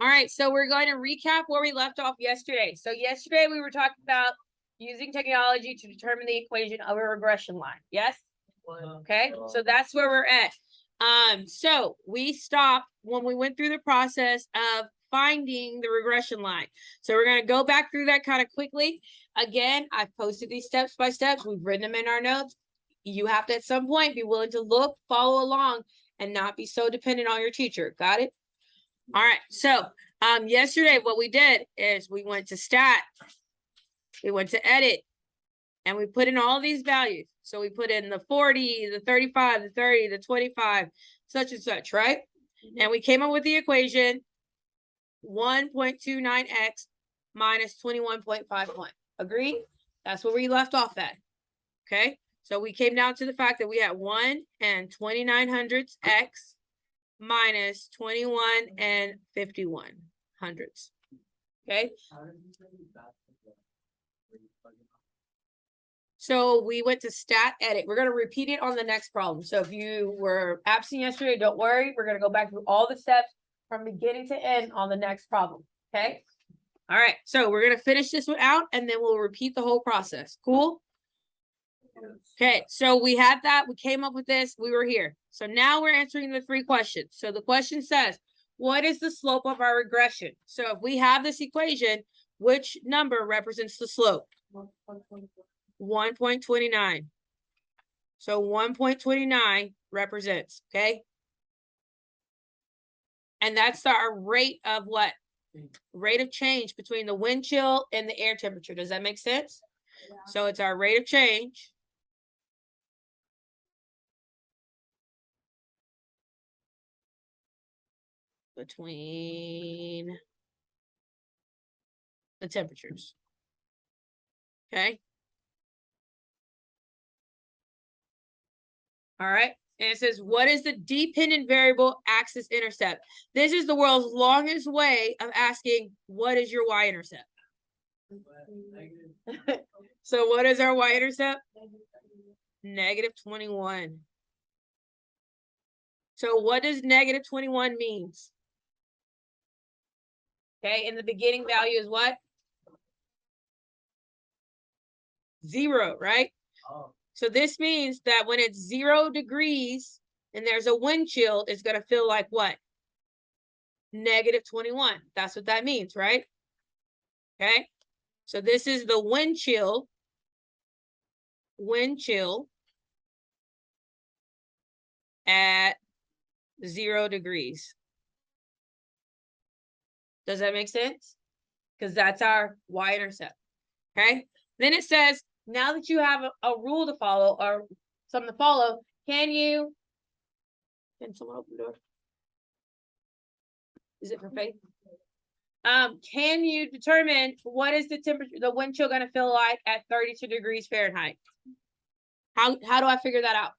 All right, so we're going to recap where we left off yesterday. So yesterday we were talking about using technology to determine the equation of a regression line. Yes? Okay, so that's where we're at. So we stopped when we went through the process of finding the regression line. So we're going to go back through that kind of quickly. Again, I've posted these steps by steps. We've written them in our notes. You have to, at some point, be willing to look, follow along, and not be so dependent on your teacher. Got it? All right. So yesterday, what we did is we went to stat, we went to edit, and we put in all these values. So we put in the 40, the 35, the 30, the 25, such and such, right? And we came up with the equation 1.29x minus 21.51. Agreed? That's where we left off at. Okay. So we came down to the fact that we had 1 and 2900ths x minus 21 and 51 hundredths. Okay. So we went to stat edit. We're going to repeat it on the next problem. So if you were absent yesterday, don't worry. We're going to go back through all the steps from beginning to end on the next problem. Okay. All right. So we're going to finish this one out and then we'll repeat the whole process. Cool. Okay. So we had that. We came up with this. We were here. So now we're answering the 3 questions. So the question says, what is the slope of our regression? So if we have this equation, which number represents the slope? 1.29. So 1.29 represents, okay? And that's our rate of what? Rate of change between the wind chill and the air temperature. Does that make sense? Yeah. So it's our rate of change between the temperatures. Okay. All right. And it says, what is the dependent variable axis-intercept? This is the world's longest way of asking, what is your y-intercept? So what is our y-intercept? Negative 21. So what does negative 21 means? Okay, and the beginning value is what? 0, right? Oh. So this means that when it's 0 degrees and there's a wind chill, it's going to feel like what? Negative 21. That's what that means, right? Okay. So this is the wind chill. Wind chill at 0 degrees. Does that make sense? Because that's our y-intercept. Okay. Then it says, now that you have a rule to follow or something to follow, can someone open the door? Is it for Faith? Can you determine what is the temperature, the wind chill going to feel like at 32 degrees Fahrenheit? How do I figure that out?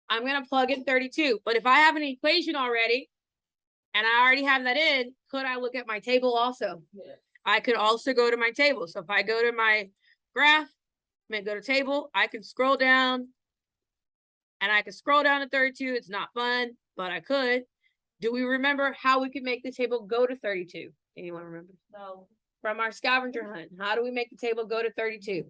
I'm going to plug in 32, but if I have an equation already and I already have that in, could I look at my table also? Yeah. I could also go to my table. So if I go to my graph, go to table, I can scroll down and I can scroll down to 32. It's not fun, but I could. Do we remember how we could make the table go to 32? Anyone remember? No. From our scavenger hunt. How do we make the table go to 32?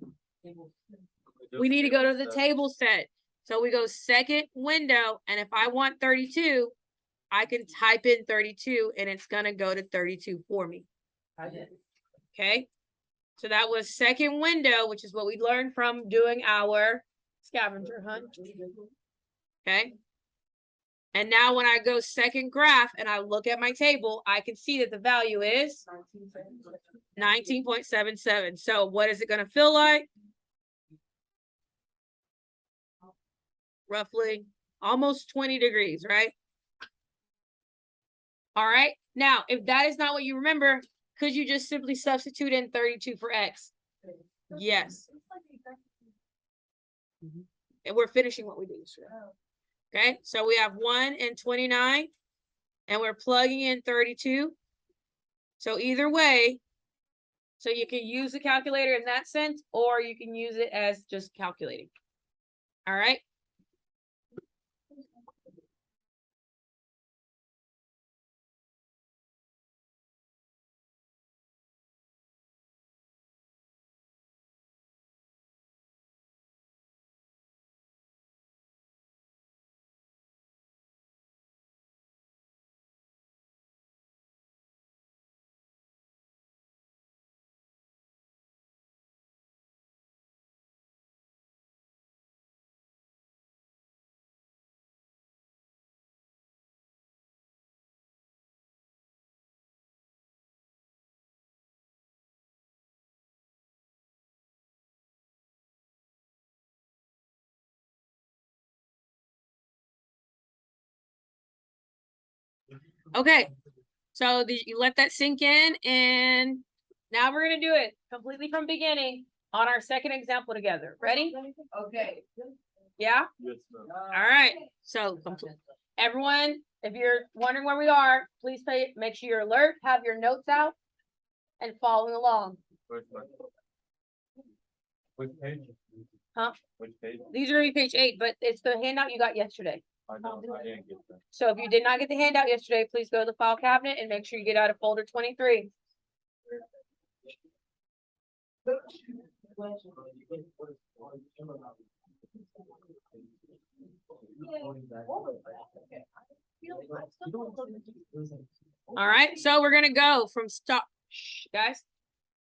We need to go to the table set. So we go second window, and if I want 32, I can type in 32 and it's going to go to 32 for me. I did. Okay. So that was second window, which is what we learned from doing our scavenger hunt. Okay. And now when I go second graph and I look at my table, I can see that the value is 19.77. So what is it going to feel like? Roughly almost 20 degrees, right? All right. Now, if that is not what you remember, could you just simply substitute in 32 for x? Yes. And we're finishing what we did yesterday. Okay, so we have 1 and 29, and we're plugging in 32. So either way, so you can use the calculator in that sense, or you can use it as just calculating. All right. Okay, so you let that sink in, and now we're gonna do it completely from beginning on our second example together. Ready? Okay. Yeah? Yes, ma'am. All right, so everyone, if you're wondering where we are, please make sure you're alert, have your notes out, and following along. Which page? Huh? Which page? These are gonna be page 8, but it's the handout you got yesterday. I know, I didn't get that. So if you did not get the handout yesterday, please go to the file cabinet and make sure you get out of folder 23. All right, so we're gonna go from stop, guys.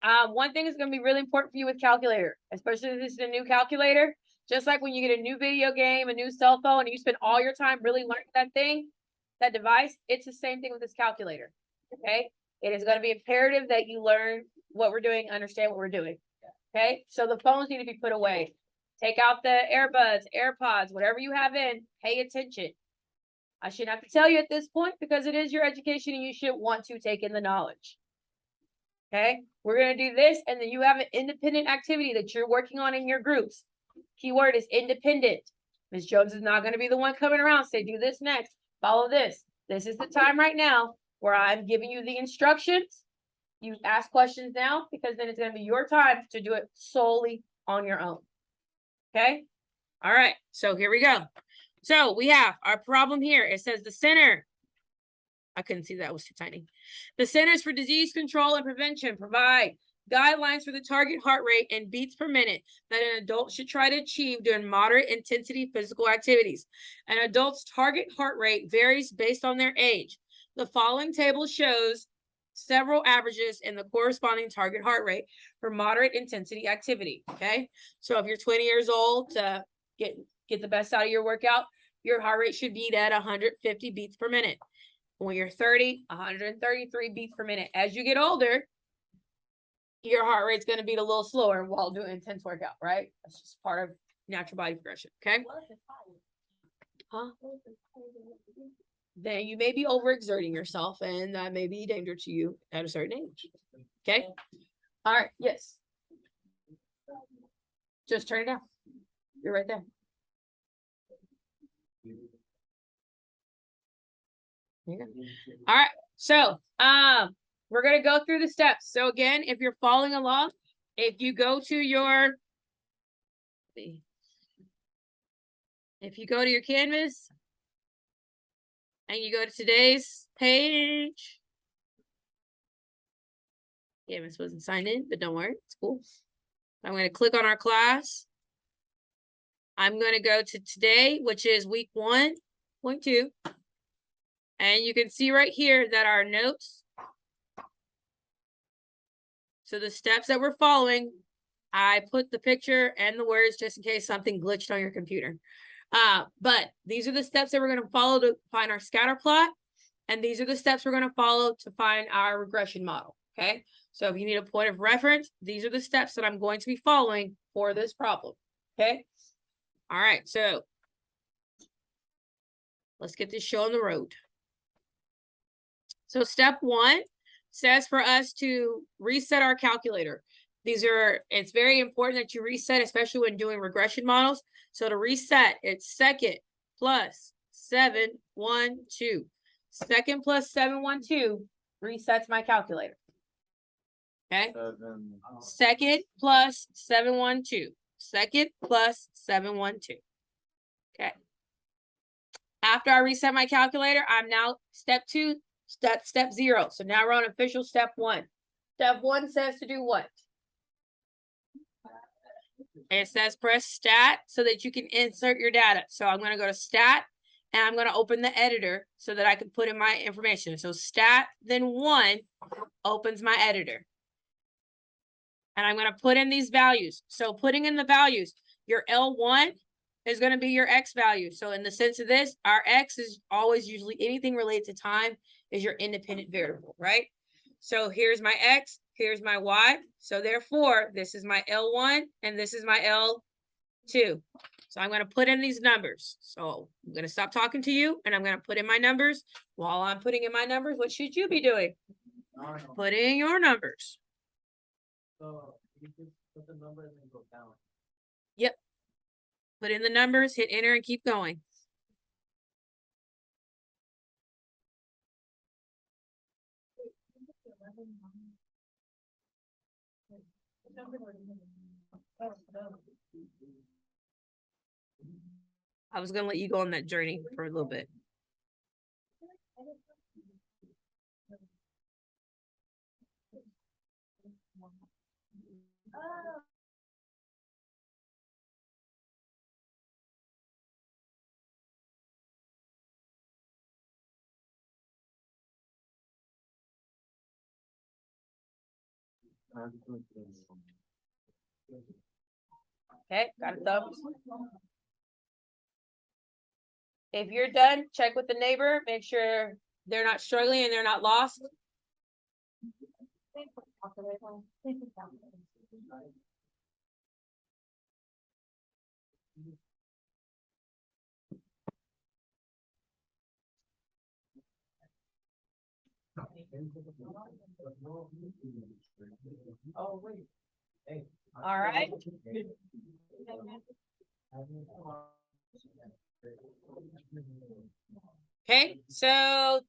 One thing is gonna be really important for you with calculator, especially if this is a new calculator. Just like when you get a new video game, a new cell phone, and you spend all your time really learning that thing, that device, it's the same thing with this calculator. Okay, it is going to be imperative that you learn what we're doing, understand what we're doing. Okay, so the phones need to be put away. Take out the earbuds, AirPods, whatever you have in, pay attention. I shouldn't have to tell you at this point because it is your education and you should want to take in the knowledge. Okay, we're going to do this, and then you have an independent activity that you're working on in your groups. Keyword is independent. Ms. Jones is not going to be the one coming around, say, do this next, follow this. This is the time right now where I'm giving you the instructions. You ask questions now because then it's going to be your time to do it solely on your own. Okay? All right, so here we go. So we have our problem here. It says the center. I couldn't see that, it was too tiny. The Centers for Disease Control and Prevention provide guidelines for the target heart rate and beats per minute that an adult should try to achieve during moderate intensity physical activities. An adult's target heart rate varies based on their age. The following table shows several averages in the corresponding target heart rate for moderate intensity activity. Okay, so if you're 20 years old, to get the best out of your workout, your heart rate should be at 150 beats per minute. When you're 30, 133 beats per minute. As you get older, your heart rate's going to beat a little slower while doing intense workout, right? That's just part of natural body progression, okay? Huh? Then you may be overexerting yourself, and that may be a danger to you at a certain age, okay? All right, yes. Just turn it down. You're right there. Yeah. All right, so we're gonna go through the steps. So again, if you're following along, if you go to your Canvas and you go to today's page, Canvas wasn't signed in, but don't worry, it's cool. I'm gonna click on our class. I'm gonna go to today, which is week 1.2. And you can see right here that our notes, so the steps that we're following, I put the picture and the words just in case something glitched on your computer. But these are the steps that we're going to follow to find our scatter plot. And these are the steps we're going to follow to find our regression model. Okay, so if you need a point of reference, these are the steps that I'm going to be following for this problem. Okay, all right, so let's get this show on the road. So step 1 says for us to reset our calculator. It's very important that you reset, especially when doing regression models. So to reset, it's second plus 712. Second plus 712 resets my calculator. Okay. Second plus 712. Second plus 712. Okay. After I reset my calculator, I'm now step 0. So now we're on official step 1. Step 1 says to do what? It says press stat so that you can insert your data. So I'm going to go to stat and I'm going to open the editor so that I can put in my information. So stat, then 1 opens my editor. And I'm going to put in these values. So putting in the values, your L1 is going to be your X value. So in the sense of this, our X is always usually anything related to time is your independent variable, right? So here's my X, here's my Y. So therefore, this is my L1 and this is my L2. So I'm going to put in these numbers. So I'm going to stop talking to you and I'm going to put in my numbers. While I'm putting in my numbers, what should you be doing? Put in your numbers. So you just put the number and then go down. Yep. Put in the numbers, hit enter and keep going. I was gonna let you go on that journey for a little bit. Okay, got a thumbs. If you're done, check with the neighbor, make sure they're not struggling and they're not lost. Oh, wait. Hey. All right. Okay, so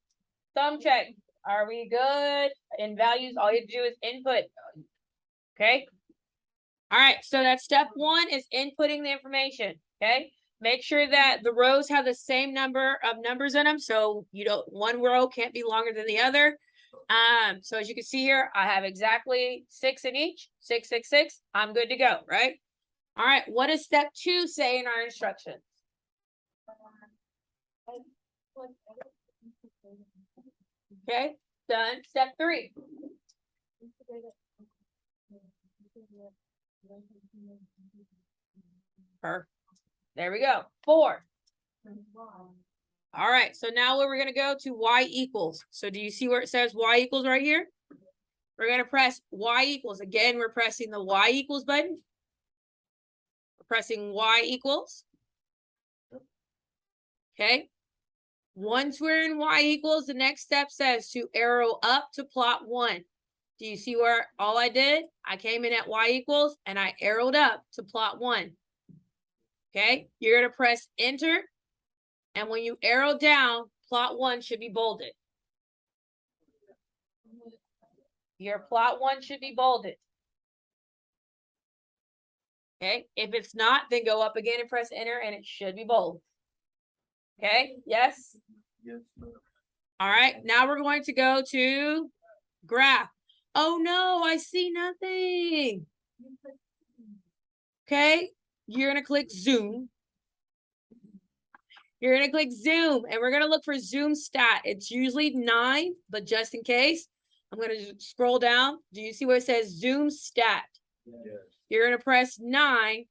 thumb check. Are we good? In values, all you have to do is input. Okay. All right, so that step one is inputting the information. Okay. Make sure that the rows have the same number of numbers in them. So you don't, one row can't be longer than the other. So as you can see here, I have exactly 6 in each, 6, 6, 6. I'm good to go, right? All right, what does step 2 say in our instructions? Okay, done. Step 3. Perfect. There we go. 4. All right, so now we're going to go to y equals. So do you see where it says y equals right here? We're going to press y equals. Again, we're pressing the y equals button. We're pressing y equals. Okay. Once we're in y equals, the next step says to arrow up to plot 1. Do you see where all I did? I came in at y equals and I arrowed up to plot 1. Okay, you're going to press enter. And when you arrow down, plot 1 should be bolded. Your plot 1 should be bolded. Okay, if it's not, then go up again and press enter and it should be bold. Okay, yes? Yes. All right, now we're going to go to graph. Oh no, I see nothing. Okay, you're going to click zoom. You're going to click zoom and we're going to look for zoom stat. It's usually 9, but just in case, I'm going to scroll down. Do you see where it says zoom stat? Yes. You're going to press 9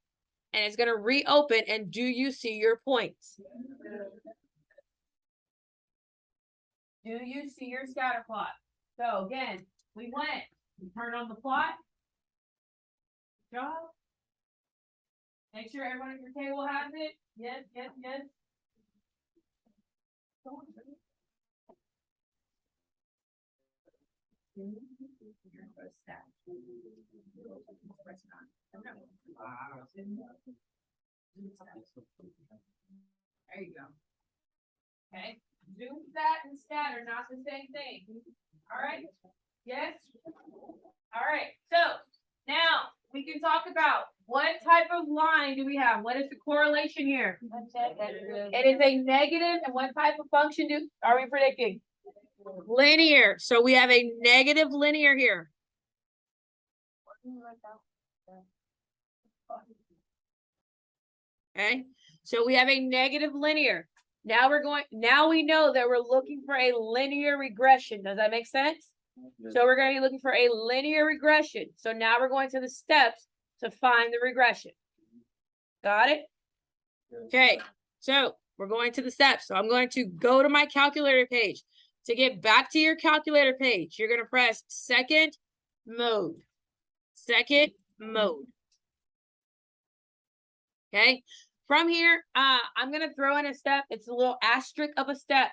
and it's going to reopen. And do you see your points? Do you see your scatter plot? So again, we went, we turned on the plot. Good job. Make sure everyone at your table has it. Yes, yes, yes. There you go. Okay. Zoom stat and stat are not the same thing. All right. Yes. All right. So now we can talk about what type of line do we have? What is the correlation here? It is a negative, and what type of function are we predicting? Linear. So we have a negative linear here. Okay. So we have a negative linear. Now we know that we're looking for a linear regression. Does that make sense? Yes. So we're going to be looking for a linear regression. So now we're going to the steps to find the regression. Got it? Okay. So we're going to the steps. So I'm going to go to my calculator page. To get back to your calculator page, you're going to press second mode. Second mode. Okay. from here, I'm gonna throw in a step. It's a little asterisk of a step.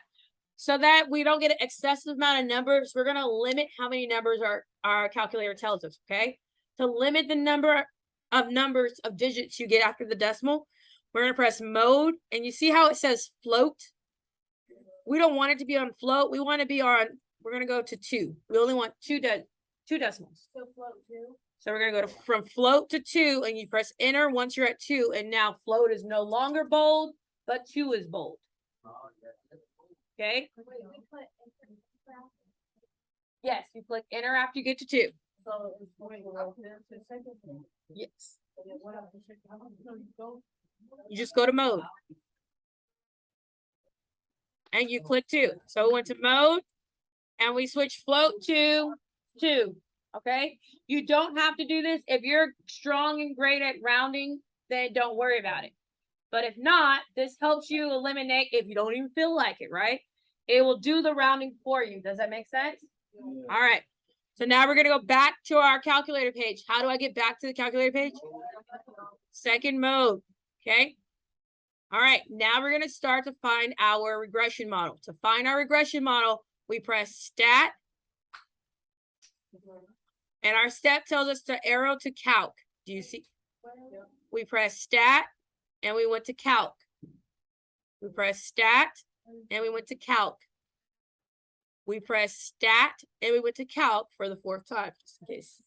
So that we don't get an excessive amount of numbers, we're gonna limit how many numbers our calculator tells us, okay? To limit the number of numbers of digits you get after the decimal, we're gonna press mode, and you see how it says float? We don't want it to be on float. We want to be on, we're gonna go to 2. We only want two decimals. So float too. So we're gonna go from float to 2, and you press enter once you're at 2, and now float is no longer bold, but 2 is bold. Okay? Wait, we put enter. Yes, you click enter after you get to 2. So it's going to go to the second one. Yes. And then what after second? How much do you go? You just go to mode. And you click 2. So we went to mode, and we switch float to 2. Okay? You don't have to do this. If you're strong and great at rounding, then don't worry about it. But if not, this helps you eliminate if you don't even feel like it, right? It will do the rounding for you. Does that make sense? All right. So now we're going to go back to our calculator page. How do I get back to the calculator page? Second mode. Okay. All right. Now we're going to start to find our regression model. To find our regression model, we press stat. And our step tells us to arrow to calc. Do you see? We press stat and we went to calc. We press stat and we went to calc. We press stat and we went to calc for the 4th time, just in case.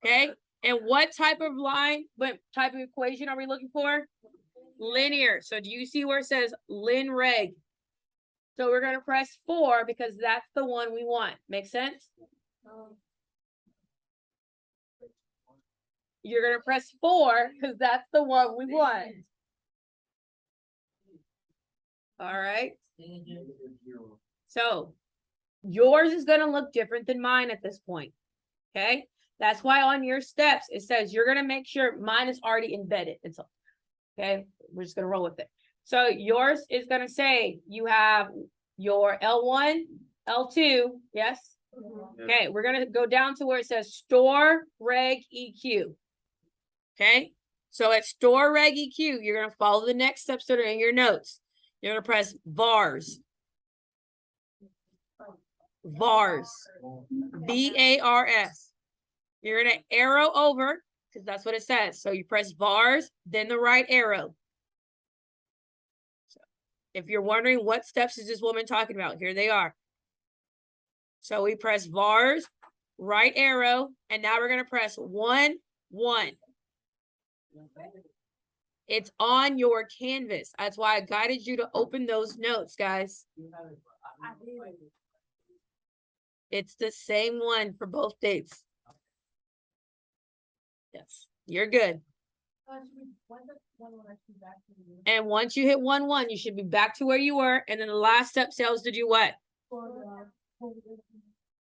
Okay. And what type of line, what type of equation are we looking for? Linear. So do you see where it says lin reg? So we're going to press 4 because that's the one we want. Make sense? You're going to press 4 because that's the one we want. All right. So yours is going to look different than mine at this point. Okay. That's why on your steps, it says you're going to make sure mine is already embedded. It's okay. We're just going to roll with it. So yours is going to say you have your L1, L2. Yes. Okay. We're going to go down to where it says store reg EQ. Okay. So at store reg EQ, you're going to follow the next steps that are in your notes. You're going to press vars. Vars. VARS. You're going to arrow over because that's what it says. So you press vars, then the right arrow. So if you're wondering what steps is this woman talking about, here they are. So we press vars, right arrow, and now we're going to press 1, 1. It's on your canvas. That's why I guided you to open those notes, guys. It's the same one for both dates. Yes, you're good. And once you hit 1, 1, you should be back to where you were. And then the last step tells to do what?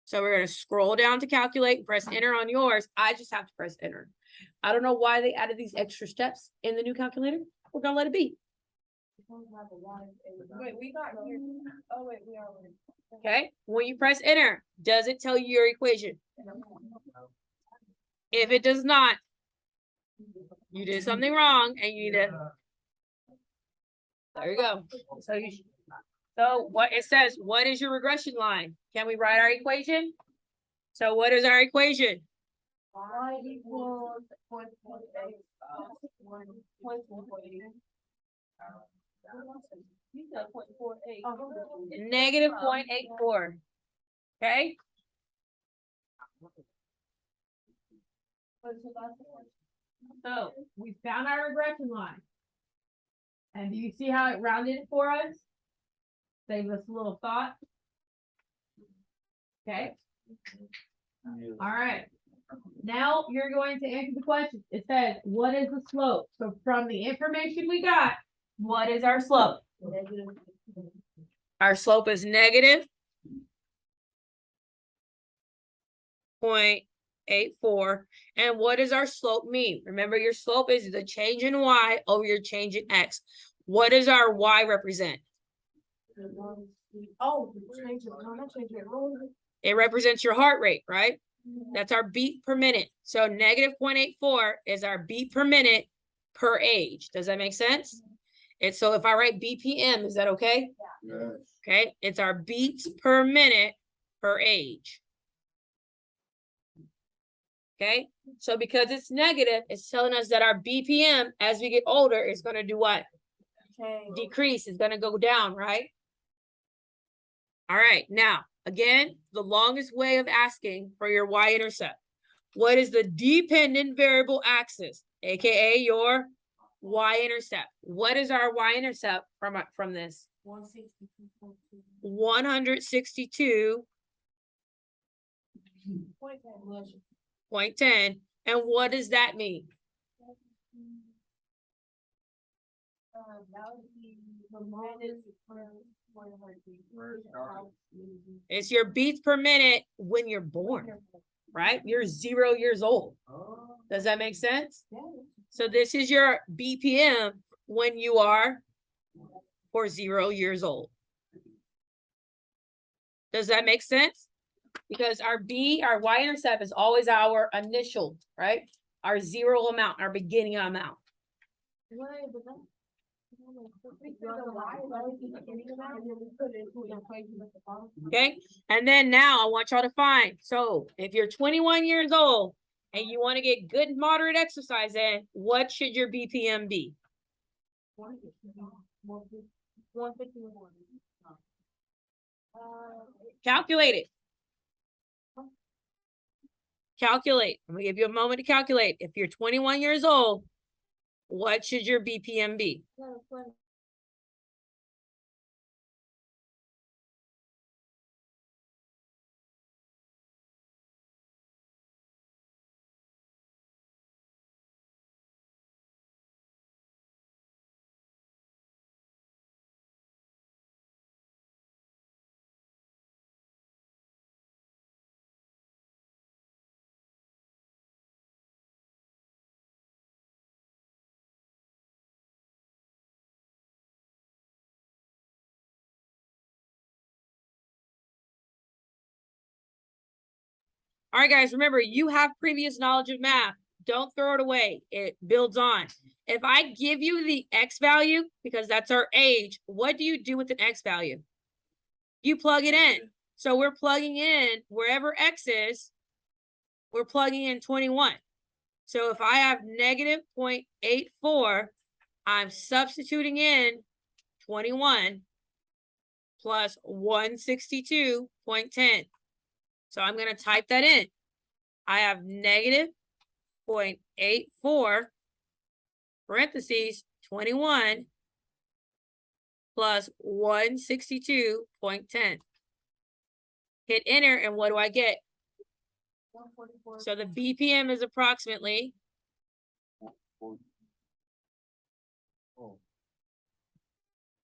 So we're going to scroll down to calculate and press enter on yours. I just have to press enter. I don't know why they added these extra steps in the new calculator. We're going to let it be. Wait, we got here. Oh, wait, we are. Okay. When you press enter, does it tell you your equation? If it does not, you did something wrong and you need to. There you go. So what it says, what is your regression line? Can we write our equation? So what is our equation? Y equals 0.48. Negative 0.84. Okay. So we found our regression line. And do you see how it rounded it for us? Save us a little thought. Okay. All right. Now you're going to answer the question. It says, what is the slope? So from the information we got, what is our slope? Our slope is negative 0.84. And what does our slope mean? Remember, your slope is the change in y over your change in x. What does our y represent? Oh, It represents your heart rate, right? That's our beat per minute. So negative 0.84 is our beat per minute per age. Does that make sense? It's so if I write BPM, is that okay? Yes. Okay, it's our beats per minute per age. Okay, so because it's negative, it's telling us that our BPM as we get older is going to do what? Decrease, is going to go down, right? All right, now, again, the longest way of asking for your y-intercept. What is the dependent variable axis, aka your y-intercept? What is our y-intercept from this? 162.10. And what does that mean? It's your beats per minute when you're born, right? You're 0 years old. Does that make sense? So this is your BPM when you are 0 years old. Does that make sense? Because our y-intercept is always our initial, right? Our 0 amount, our beginning amount. Okay, and then now I want y'all to find, so if you're 21 years old and you want to get good moderate exercise in, what should your BPM be? Calculate it. Calculate. I'm gonna give you a moment to calculate. If you're 21 years old, what should your BPM be? All right, guys, remember, you have previous knowledge of math. Don't throw it away. It builds on. If I give you the X value, because that's our age, what do you do with an X value? You plug it in. So we're plugging in wherever X is, we're plugging in 21. So if I have negative 0.84, I'm substituting in 21 plus 162.10. So I'm going to type that in. I have negative 0.84 parentheses 21 plus 162.10. Hit enter, and what do I get? 144. So the BPM is approximately Oh.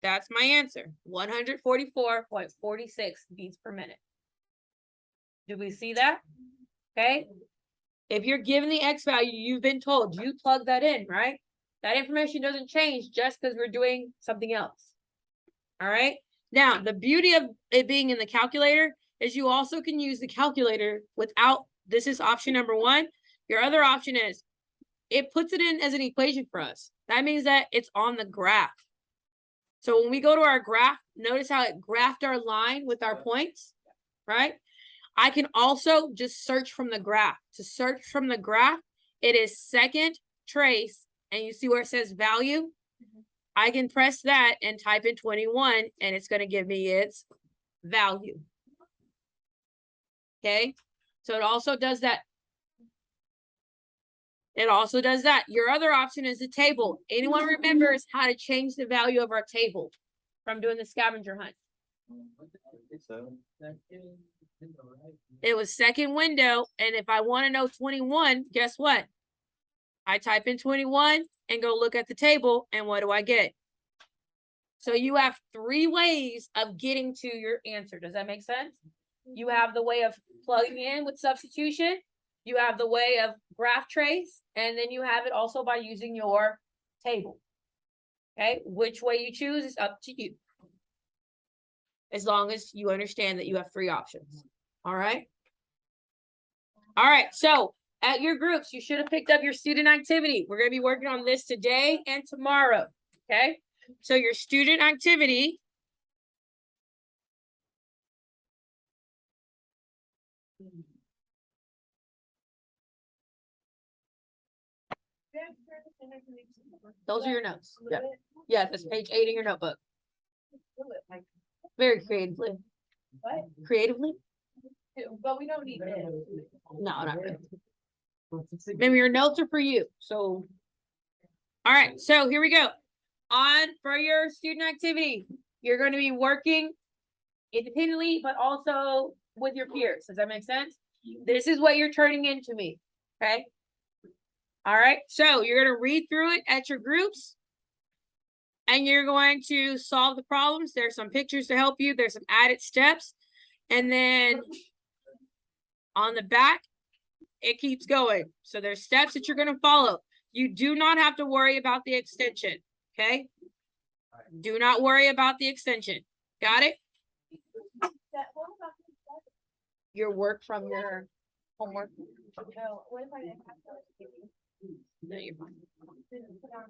That's my answer. 144.46 beats per minute. Do we see that? Okay. If you're given the X value, you've been told, you plug that in, right? That information doesn't change just because we're doing something else. All right. Now, the beauty of it being in the calculator is you also can use the calculator without, this is option number 1. Your other option is it puts it in as an equation for us. That means that it's on the graph. So when we go to our graph, notice how it graphed our line with our points, right? I can also just search from the graph. To search from the graph, it is second trace, and you see where it says value? I can press that and type in 21, and it's going to give me its value. Okay, so it also does that. It also does that. Your other option is the table. Anyone remembers how to change the value of our table from doing the scavenger hunt? It was second window, and if I want to know 21, guess what? I type in 21 and go look at the table, and what do I get? So you have 3 ways of getting to your answer. Does that make sense? You have the way of plugging in with substitution. You have the way of graph trace, and then you have it also by using your table. Okay, which way you choose is up to you. As long as you understand that you have 3 options. All right. All right. So at your groups, you should have picked up your student activity. We're gonna be working on this today and tomorrow, okay? So your student activity. Those are your notes. Yeah, yeah, that's page 8 in your notebook. Very creatively. What? Creatively? But we don't need this. No, not really. Maybe your notes are for you, so. All right, so here we go. On for your student activity, you're going to be working independently, but also with your peers. Does that make sense? This is what you're turning into me, okay? All right, so you're going to read through it at your groups. And you're going to solve the problems. There's some pictures to help you. There's some added steps. And then on the back, it keeps going. So there's steps that you're going to follow. You do not have to worry about the extension, okay? Do not worry about the extension. Got it? Your work from your homework. No, what if I didn't have to? No, you're fine. Didn't put on